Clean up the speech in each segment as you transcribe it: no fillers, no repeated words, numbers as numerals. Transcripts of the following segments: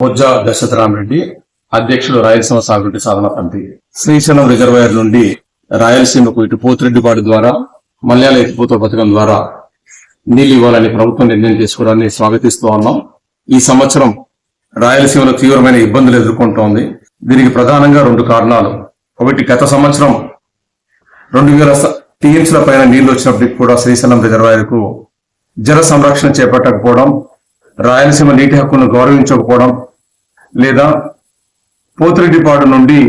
బొజ్జా దశరథరామరెడ్డి, అధ్యక్షుడు రాయలసీమ సాగునీటి సాధన సమితి. శ్రీశైలం రిజర్వాయర్ నుండి రాయలసీమకు ఇటు పోతిరెడ్డిపాడు ద్వారా మల్యాల ఎత్తిపోతల పథకం ద్వారా నీళ్లు ఇవ్వాలని ప్రభుత్వం నిర్ణయం చేసుకోవడాన్ని స్వాగతిస్తూ ఉన్నాం. ఈ సంవత్సరం రాయలసీమలో తీవ్రమైన ఇబ్బందులు ఎదుర్కొంటోంది. దీనికి ప్రధానంగా 2 కారణాలు. ఒకటి, గత సంవత్సరం 2000 టీఎంసీల పైన నీళ్లు వచ్చినప్పటికీ కూడా శ్రీశైలం రిజర్వాయర్ కు జల సంరక్షణ చేపట్టకపోవడం, రాయలసీమ నీటి హక్కులను గౌరవించకపోవడం, లేదా పోతిరెడ్డిపాడు నుండి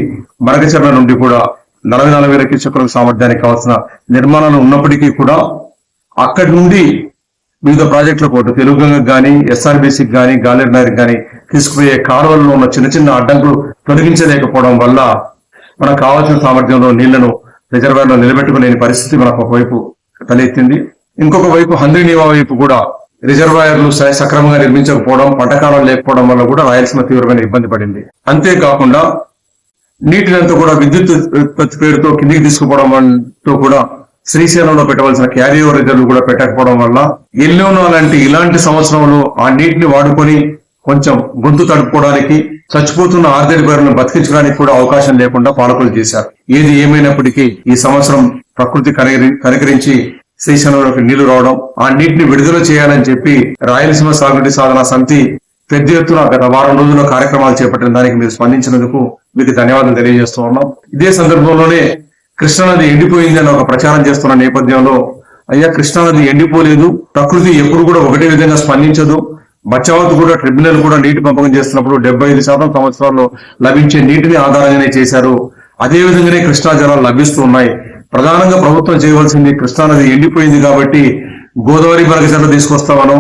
మరగచెర్ల నుండి కూడా 44,000 క్యూసెక్కుల సామర్థ్యానికి కావాల్సిన నిర్మాణాలు ఉన్నప్పటికీ కూడా అక్కడి నుండి వివిధ ప్రాజెక్టులకు పోతే తెలుగుగంగకు కానీ, ఎస్ఆర్బీసీకి కానీ, గాలేరు నగర్కి కానీ తీసుకుపోయే కాలువల్లో ఉన్న చిన్న చిన్న అడ్డంకులు తొలగించలేకపోవడం వల్ల మనకు కావాల్సిన సామర్థ్యంలో నీళ్లను రిజర్వాయర్లో నిలబెట్టుకునే పరిస్థితి మనకు ఒకవైపు తలెత్తింది. ఇంకొక వైపు హంద్రీనీవా వైపు కూడా రిజర్వాయర్లు సక్రమంగా నిర్మించకపోవడం, పంటకాలం లేకపోవడం వల్ల కూడా రాయలసీమ తీవ్రమైన ఇబ్బంది పడింది. అంతేకాకుండా నీటినంతా కూడా విద్యుత్ ఉత్పత్తి పేరుతో కిందికి తీసుకుపోవడంతో కూడా శ్రీశైలంలో పెట్టవలసిన క్యారియర్ రిజర్వ్ కూడా పెట్టకపోవడం వల్ల ఎల్లోనో ఇలాంటి సంవత్సరంలో ఆ నీటిని వాడుకొని కొంచెం గొంతు తడుపుకోవడానికి, చచ్చిపోతున్న ఆర్దేడి పేరును బతికించడానికి కూడా అవకాశం లేకుండా పాలకులు చేశారు. ఏది ఏమైనప్పటికీ ఈ సంవత్సరం ప్రకృతి కనికరించి శ్రీశైలంలోకి నీళ్లు రావడం, ఆ నీటిని విడుదల చేయాలని చెప్పి రాయలసీమ సాగునీటి సాధన సమితి పెద్ద ఎత్తున గత వారం రోజుల్లో కార్యక్రమాలు చేపట్టిన దానికి మీరు స్పందించినందుకు మీకు ధన్యవాదాలు తెలియజేస్తూ ఉన్నాం. ఇదే సందర్భంలోనే కృష్ణానది ఎండిపోయింది అని ఒక ప్రచారం చేస్తున్న నేపథ్యంలో, అయ్యా, కృష్ణానది ఎండిపోలేదు, ప్రకృతి ఎప్పుడు కూడా ఒకటే విధంగా స్పందించదు. బచావత్ కూడా ట్రిబ్యునల్ కూడా నీటి పంపకం చేస్తున్నప్పుడు 75% సంవత్సరాల్లో లభించే నీటిని ఆధారంగానే చేశారు. అదే విధంగానే కృష్ణా జలాలు లభిస్తూ ఉన్నాయి. ప్రధానంగా ప్రభుత్వం చేయవలసింది, కృష్ణానది ఎండిపోయింది కాబట్టి గోదావరి మరగచెర్ల తీసుకొస్తామనో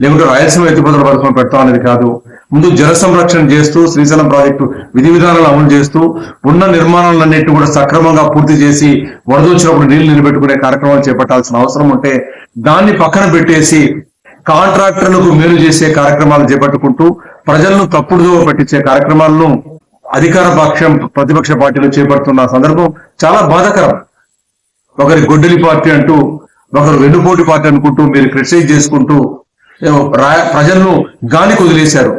లేకుంటే రాయలసీమ ఎత్తిపోతల పథకం పెడతామనేది కాదు. ముందు జల సంరక్షణ చేస్తూ శ్రీశైలం ప్రాజెక్టు విధి విధానాలు అమలు చేస్తూ ఉన్న నిర్మాణాలన్నింటినీ కూడా సక్రమంగా పూర్తి చేసి వరదొచ్చినప్పుడు నీళ్లు నిలబెట్టుకునే కార్యక్రమాలు చేపట్టాల్సిన అవసరం ఉంటే దాన్ని పక్కన పెట్టేసి కాంట్రాక్టర్లకు మేలు చేసే కార్యక్రమాలు చేపట్టుకుంటూ ప్రజలను తప్పుడుదో పట్టించే కార్యక్రమాలను అధికార పక్షం ప్రతిపక్ష పార్టీలు చేపడుతున్న సందర్భం చాలా బాధాకరం. ఒకరి గొడ్డలి పార్టీ అంటూ, ఒకరు వెన్నుపోటు పార్టీ అనుకుంటూ మీరు క్రిటిసైజ్ చేసుకుంటూ ప్రజలను గాలి వదిలేశారు.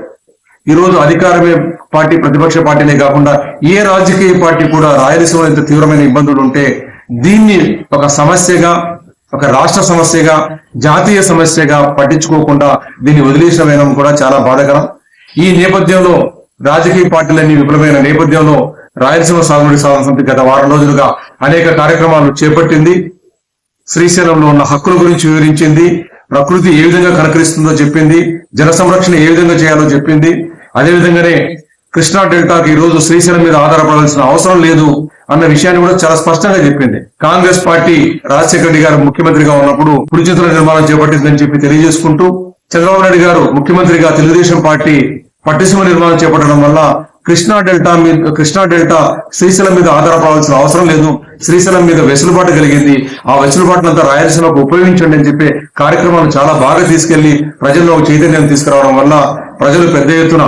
ఈరోజు అధికారమే పార్టీ, ప్రతిపక్ష పార్టీనే కాకుండా ఏ రాజకీయ పార్టీ కూడా రాయలసీమ ఇంత తీవ్రమైన ఇబ్బందులు ఉంటే దీన్ని ఒక సమస్యగా, ఒక రాష్ట్ర సమస్యగా, జాతీయ సమస్యగా పట్టించుకోకుండా దీన్ని వదిలేసిన వేయడం కూడా చాలా బాధాకరం. ఈ నేపథ్యంలో రాజకీయ పార్టీలన్నీ విఫలమైన నేపథ్యంలో రాయలసీమ సాగునీటి సాధన సమితి గత వారం రోజులుగా అనేక కార్యక్రమాలు చేపట్టింది. శ్రీశైలంలో ఉన్న హక్కుల గురించి వివరించింది, ప్రకృతి ఏ విధంగా కనకరిస్తుందో చెప్పింది, జల సంరక్షణ ఏ విధంగా చేయాలో చెప్పింది. అదేవిధంగానే కృష్ణా డెల్టాకి ఈ రోజు శ్రీశైలం మీద ఆధారపడాల్సిన అవసరం లేదు అన్న విషయాన్ని కూడా చాలా స్పష్టంగా చెప్పింది. కాంగ్రెస్ పార్టీ రాజశేఖర రెడ్డి గారు ముఖ్యమంత్రిగా ఉన్నప్పుడు పులిచింతల నిర్మాణం చేపట్టిందని చెప్పి తెలియజేసుకుంటూ, చంద్రబాబు నాయుడు గారు ముఖ్యమంత్రిగా తెలుగుదేశం పార్టీ పట్టిసీమ నిర్మాణం చేపట్టడం వల్ల కృష్ణా డెల్టా శ్రీశైలం మీద ఆధారపడాల్సిన అవసరం లేదు, శ్రీశైలం మీద వెసులుబాటు కలిగింది, ఆ వెసులుబాటునంతా రాయలసీమకు ఉపయోగించండి అని చెప్పి కార్యక్రమాలు చాలా బాగా తీసుకెళ్లి ప్రజల్లో చైతన్యం తీసుకురావడం వల్ల ప్రజలు పెద్ద ఎత్తున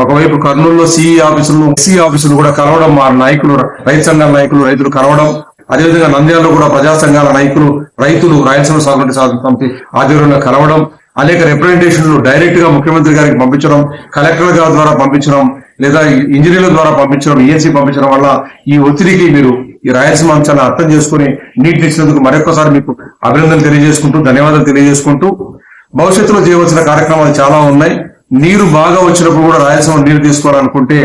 ఒకవైపు కర్నూలులో సిఈ ఆఫీసులు కూడా కలవడం, మా నాయకులు, రైతు సంఘాల నాయకులు, రైతులు కలవడం, అదేవిధంగా నంద్యాలలో కూడా ప్రజా సంఘాల నాయకులు, రైతులు రాయలసీమ సాగునీటి సాధన సమితి ఆధ్వర్యంలో కలవడం, అనేక రిప్రజెంటేషన్లు డైరెక్ట్ గా ముఖ్యమంత్రి గారికి పంపించడం, కలెక్టర్ గారి ద్వారా పంపించడం, లేదా ఇంజనీర్ల ద్వారా పంపించడం, ఈఎన్సీ పంపించడం వల్ల ఈ ఒత్తిడికి మీరు ఈ రాయలసీమ అంశాలను అర్థం చేసుకుని నీటిని ఇచ్చినందుకు మరొకసారి మీకు అభినందనలు తెలియజేసుకుంటూ, ధన్యవాదాలు తెలియజేసుకుంటూ, భవిష్యత్తులో చేయవలసిన కార్యక్రమాలు చాలా ఉన్నాయి. నీరు బాగా వచ్చినప్పుడు కూడా రాయలసీమ నీరు తీసుకోవాలనుకుంటే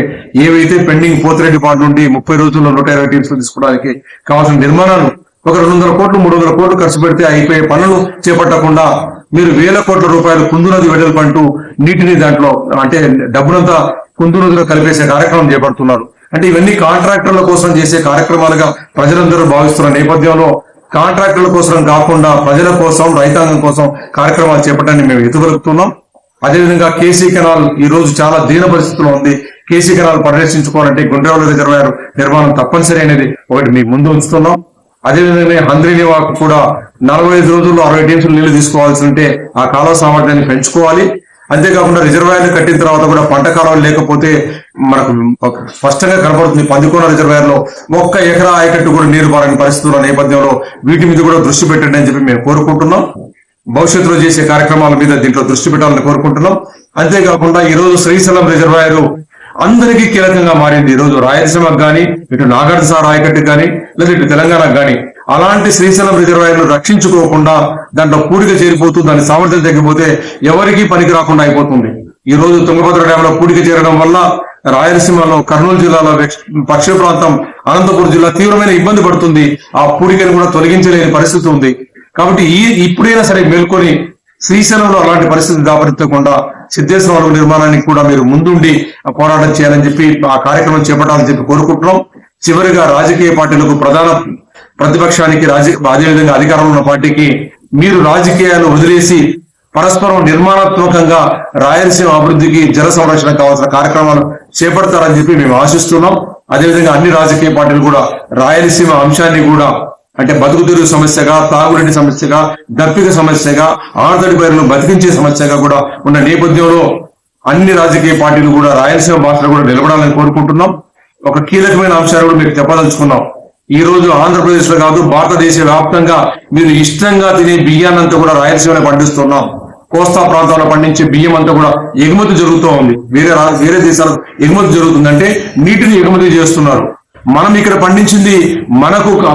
ఏవైతే పెండింగ్ పోతిరెడ్డిపాడు నుండి 30 రోజుల్లో 120 టీమ్స్ తీసుకోవడానికి కావాల్సిన నిర్మాణాలు ఒక 200 కోట్లు 300 కోట్లు ఖర్చు పెడితే అయిపోయే పనులు చేపట్టకుండా మీరు వేల కోట్ల రూపాయలు కుందునది వెడల్పంటూ నీటిని దాంట్లో అంటే డబ్బునంతా కుందునదిలో కలిపేసే కార్యక్రమం చేపడుతున్నారు. అంటే ఇవన్నీ కాంట్రాక్టర్ల కోసం చేసే కార్యక్రమాలుగా ప్రజలందరూ భావిస్తున్న నేపథ్యంలో కాంట్రాక్టర్ల కోసం కాకుండా ప్రజల కోసం, రైతాంగం కోసం కార్యక్రమాలు చేపట్టడానికి మేము ఎదుగుతున్నాం. అదేవిధంగా కేసీ కెనాల్ ఈ రోజు చాలా దీన పరిస్థితిలో ఉంది. కేసీ కెనాల్ పరిరక్షించుకోవాలంటే గుండ్రేవల రిజర్వాయర్ నిర్మాణం తప్పనిసరి అనేది ఒకటి మీ ముందు ఉంచుతున్నాం. అదేవిధంగా హంద్రీనీవాకు కూడా 45 రోజుల్లో 60 టీమ్స్ నీళ్లు తీసుకోవాల్సి ఉంటే ఆ కాలువ సామర్థ్యాన్ని పెంచుకోవాలి. అంతేకాకుండా రిజర్వాయర్లు కట్టిన తర్వాత కూడా పంట కాలువలు లేకపోతే మనకు స్పష్టంగా కనపడుతుంది. పందికోన రిజర్వాయర్ లో 1 ఎకరా ఆయకట్టు కూడా నీరు పారని పరిస్థితుల నేపథ్యంలో వీటి మీద కూడా దృష్టి పెట్టండి అని చెప్పి మేము కోరుకుంటున్నాం. భవిష్యత్తులో చేసే కార్యక్రమాల మీద దీంట్లో దృష్టి పెట్టాలని కోరుకుంటున్నాం. అంతేకాకుండా ఈ రోజు శ్రీశైలం రిజర్వాయర్ అందరికీ కీలకంగా మారింది. ఈ రోజు రాయలసీమకు గాని, ఇటు నాగార్జున రాయకట్టుకు గాని, లేదా ఇటు తెలంగాణకు గాని అలాంటి శ్రీశైలం రిజర్వాయర్ ను రక్షించుకోకుండా దాంట్లో పూడిక చేరిపోతూ దాని సామర్థ్యం తగ్గిపోతే ఎవరికీ పనికి రాకుండా అయిపోతుంది. ఈ రోజు తుంగభద్ర డ్యామ్ లో పూడిక చేరడం వల్ల రాయలసీమలో కర్నూలు జిల్లాలో పశ్చిమ ప్రాంతం అనంతపురం జిల్లా తీవ్రమైన ఇబ్బంది పడుతుంది. ఆ పూడికను కూడా తొలగించలేని పరిస్థితి ఉంది. కాబట్టి ఇప్పుడైనా సరే మేల్కొని శ్రీశైలంలో అలాంటి పరిస్థితి దాపరించకుండా సిద్ధేశ్వర అలుగు నిర్మాణానికి కూడా మీరు ముందుండి పోరాటం చేయాలని చెప్పి ఆ కార్యక్రమం చేపట్టాలని చెప్పి కోరుకుంటున్నాం. చివరిగా రాజకీయ పార్టీలకు ప్రధాన ప్రతిపక్షానికి అదేవిధంగా అధికారంలో ఉన్న పార్టీకి మీరు రాజకీయాలు వదిలేసి పరస్పరం నిర్మాణాత్మకంగా రాయలసీమ అభివృద్ధికి జల సంరక్షణ కావాల్సిన కార్యక్రమాలు చేపడతారని చెప్పి మేము ఆశిస్తున్నాం. అదేవిధంగా అన్ని రాజకీయ పార్టీలు కూడా రాయలసీమ అంశాన్ని కూడా అంటే బతుకుతెరువు సమస్యగా, తాగునీటి సమస్యగా, దప్పిక సమస్యగా, ఆరుతడి పైరును బతికించే సమస్యగా కూడా ఉన్న నేపథ్యంలో అన్ని రాజకీయ పార్టీలు కూడా రాయలసీమ భాషలో కూడా నిలబడాలని కోరుకుంటున్నాం. ఒక కీలకమైన అంశాలు కూడా మీకు చెప్పదలుచుకున్నాం. ఈ రోజు ఆంధ్రప్రదేశ్ లో కాదు భారతదేశ వ్యాప్తంగా మీరు ఇష్టంగా తినే బియ్యాన్నంతా కూడా రాయలసీమలో పండిస్తున్నాం. కోస్తా ప్రాంతాల్లో పండించే బియ్యం అంతా కూడా ఎగుమతి జరుగుతూ ఉంది. వేరే దేశాలకు ఎగుమతి జరుగుతుందంటే నీటిని ఎగుమతి చేస్తున్నారు. మనం ఇక్కడ పండించింది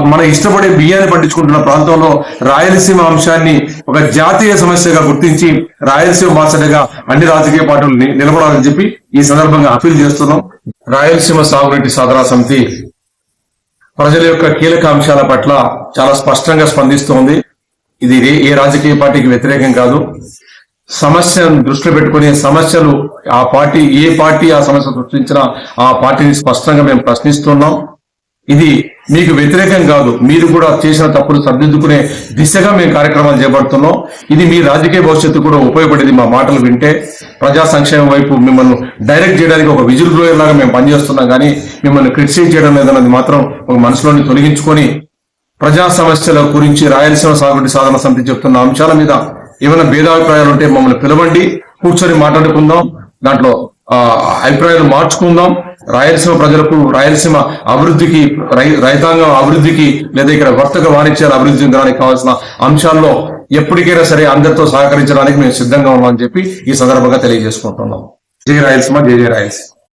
మన ఇష్టపడే బియ్యాన్ని పండించుకుంటున్న ప్రాంతంలో రాయలసీమ అంశాన్ని ఒక జాతీయ సమస్యగా గుర్తించి రాయలసీమ బాసటగా అన్ని రాజకీయ పార్టీలు నిలబడాలని చెప్పి ఈ సందర్భంగా అప్పీల్ చేస్తున్నాం. రాయలసీమ సాగునీటి సాధనా సమితి ప్రజల యొక్క కీలక అంశాల పట్ల చాలా స్పష్టంగా స్పందిస్తోంది. ఇది ఏ రాజకీయ పార్టీకి వ్యతిరేకం కాదు. సమస్యను దృష్టిలో పెట్టుకునే సమస్యలు ఏ పార్టీ ఆ సమస్య సృష్టించినా ఆ పార్టీని స్పష్టంగా మేము ప్రశ్నిస్తున్నాం. ఇది మీకు వ్యతిరేకం కాదు. మీరు కూడా చేసిన తప్పులు సరిదిద్దుకునే దిశగా మేము కార్యక్రమాలు చేపడుతున్నాం. ఇది మీ రాజకీయ భవిష్యత్తు కూడా ఉపయోగపడేది. మా మాటలు వింటే ప్రజా సంక్షేమం వైపు మిమ్మల్ని డైరెక్ట్ చేయడానికి ఒక విజిల్ బ్లోయర్ లాగా మేము పనిచేస్తున్నాం. కానీ మిమ్మల్ని క్రిటిసైజ్ చేయడం లేదన్నది మాత్రం ఒక మనసులోని తొలగించుకొని ప్రజా సమస్యల గురించి రాయలసీమ సాగునీటి సాధన సమితి చెప్తున్న అంశాల మీద ఏమైనా భేదాభిప్రాయాలు ఉంటే మమ్మల్ని పిలవండి, కూర్చొని మాట్లాడుకుందాం, దాంట్లో అభిప్రాయాలు మార్చుకుందాం. రాయలసీమ ప్రజలకు, రాయలసీమ అభివృద్ధికి, రైతాంగం అభివృద్ధికి లేదా ఇక్కడ వర్తక వాణిజ్యాల అభివృద్ధి చెందడానికి కావాల్సిన అంశాల్లో ఎప్పటికైనా సరే అందరితో సహకరించడానికి మేము సిద్ధంగా ఉన్నామని చెప్పి ఈ సందర్భంగా తెలియజేసుకుంటున్నాం. జై రాయలసీమ, జై జై రాయలసీమ.